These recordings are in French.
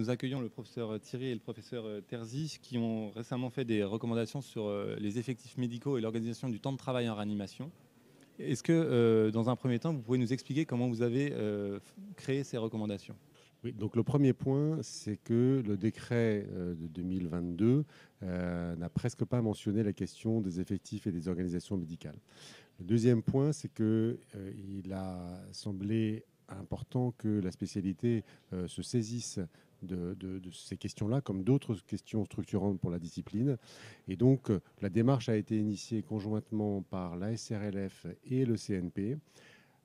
nous accueillons le professeur Thierry et le professeur Terzi qui ont récemment fait des recommandations sur les effectifs médicaux et l'organisation du temps de travail en réanimation. Est-ce que, dans un premier temps, vous pouvez nous expliquer comment vous avez créé ces recommandations? Oui, donc le premier point, c'est que le décret de 2022 n'a presque pas mentionné la question des effectifs et des organisations médicales. Le deuxième point, c'est qu'il a semblé important que la spécialité se saisisse de ces questions-là, comme d'autres questions structurantes pour la discipline. Et donc, la démarche a été initiée conjointement par la SRLF et le CNP,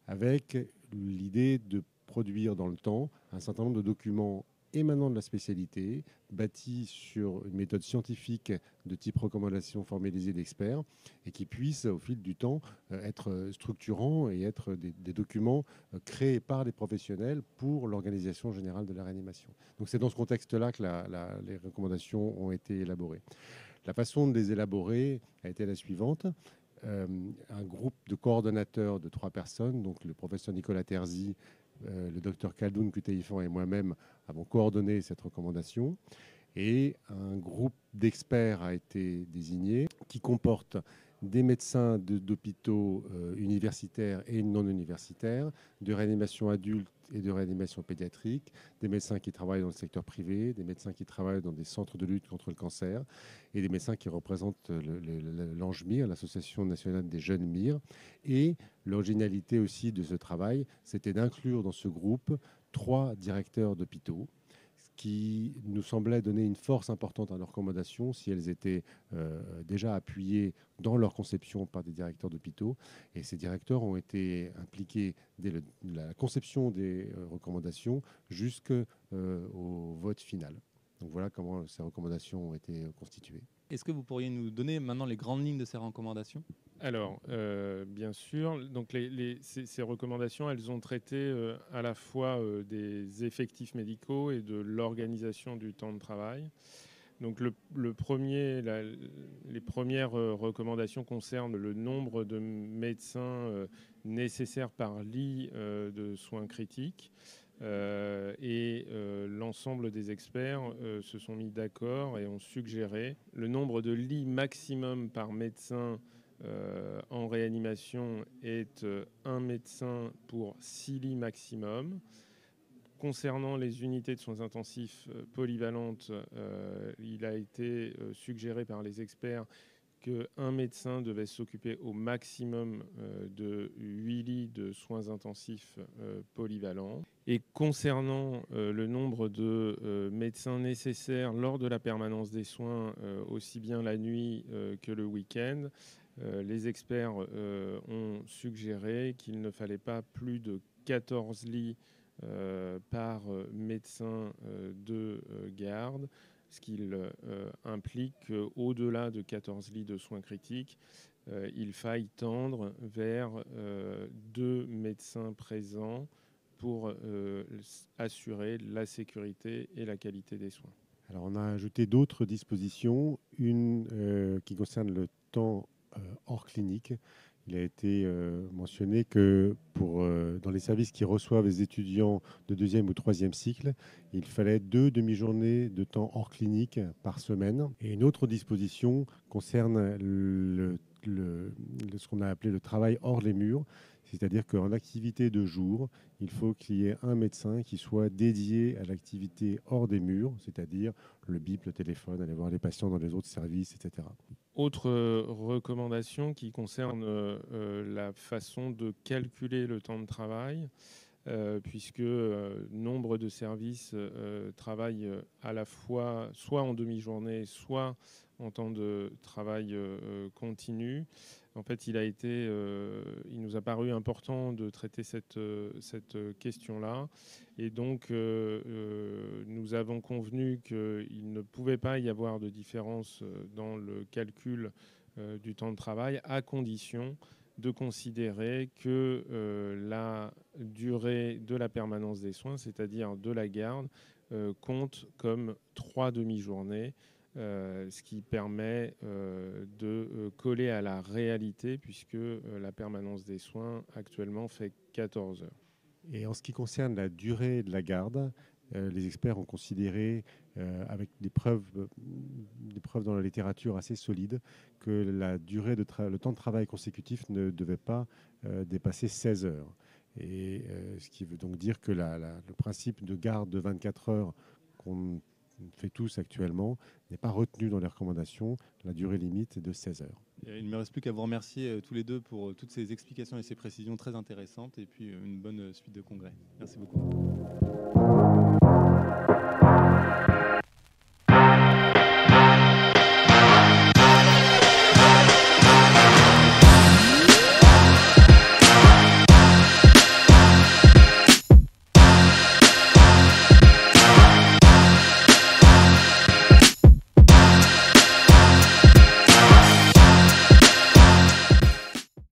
avec l'idée de produire dans le temps un certain nombre de documents émanant de la spécialité, bâtis sur une méthode scientifique de type recommandation formalisée d'experts, et qui puissent, au fil du temps, être structurants et être des documents créés par les professionnels pour l'organisation générale de la réanimation. Donc c'est dans ce contexte-là que les recommandations ont été élaborées. La façon de les élaborer a été la suivante. Un groupe de coordonnateurs de 3 personnes, donc le professeur Nicolas Terzi, le docteur Khaldoun Kuteyifan et moi-même avons coordonné cette recommandation. Et un groupe d'experts a été désigné qui comporte des médecins d'hôpitaux universitaires et non universitaires, de réanimation adulte et de réanimation pédiatrique, des médecins qui travaillent dans le secteur privé, des médecins qui travaillent dans des centres de lutte contre le cancer et des médecins qui représentent l'ANJMIR, l'Association nationale des jeunes MIR. Et l'originalité aussi de ce travail, c'était d'inclure dans ce groupe 3 directeurs d'hôpitaux, qui nous semblait donner une force importante à leurs recommandations si elles étaient déjà appuyées dans leur conception par des directeurs d'hôpitaux. Et ces directeurs ont été impliqués dès la conception des recommandations jusqu'au vote final. Donc voilà comment ces recommandations ont été constituées. Est-ce que vous pourriez nous donner maintenant les grandes lignes de ces recommandations? Alors, bien sûr, donc ces recommandations, elles ont traité à la fois des effectifs médicaux et de l'organisation du temps de travail. Donc, les premières recommandations concernent le nombre de médecins nécessaires par lit de soins critiques. Et l'ensemble des experts se sont mis d'accord et ont suggéré le nombre de lits maximum par médecin en réanimation est un médecin pour 6 lits maximum. Concernant les unités de soins intensifs polyvalentes, il a été suggéré par les experts qu'un médecin devait s'occuper au maximum de 8 lits de soins intensifs polyvalents. Et concernant le nombre de médecins nécessaires lors de la permanence des soins, aussi bien la nuit que le week-end, les experts ont suggéré qu'il ne fallait pas plus de 14 lits par médecin de garde, ce qui implique qu'au-delà de 14 lits de soins critiques, il faille tendre vers 2 médecins présents pour assurer la sécurité et la qualité des soins. Alors on a ajouté d'autres dispositions, une qui concerne le temps hors clinique. Il a été mentionné que dans les services qui reçoivent les étudiants de 2e ou 3e cycle, il fallait 2 demi-journées de temps hors clinique par semaine. Et une autre disposition concerne ce qu'on a appelé le travail hors les murs, c'est-à-dire qu'en activité de jour, il faut qu'il y ait un médecin qui soit dédié à l'activité hors des murs, c'est-à-dire le bip, le téléphone, aller voir les patients dans les autres services, etc. Autre recommandation qui concerne la façon de calculer le temps de travail, puisque nombre de services travaillent à la fois soit en demi-journée, soit en temps de travail continu. En fait, il nous a paru important de traiter cette question-là. Et donc, nous avons convenu qu'il ne pouvait pas y avoir de différence dans le calcul du temps de travail, à condition de considérer que la durée de la permanence des soins, c'est-à-dire de la garde, compte comme 3 demi-journées, ce qui permet de coller à la réalité, puisque la permanence des soins actuellement fait 14 heures. Et en ce qui concerne la durée de la garde, les experts ont considéré, avec des preuves dans la littérature assez solides, que le temps de travail consécutif ne devait pas dépasser 16 heures. Et ce qui veut donc dire que le principe de garde de 24 heures qu'on fait tous actuellement n'est pas retenu dans les recommandations. La durée limite est de 16 heures. Il ne me reste plus qu'à vous remercier tous les deux pour toutes ces explications et ces précisions très intéressantes, et puis une bonne suite de congrès. Merci beaucoup.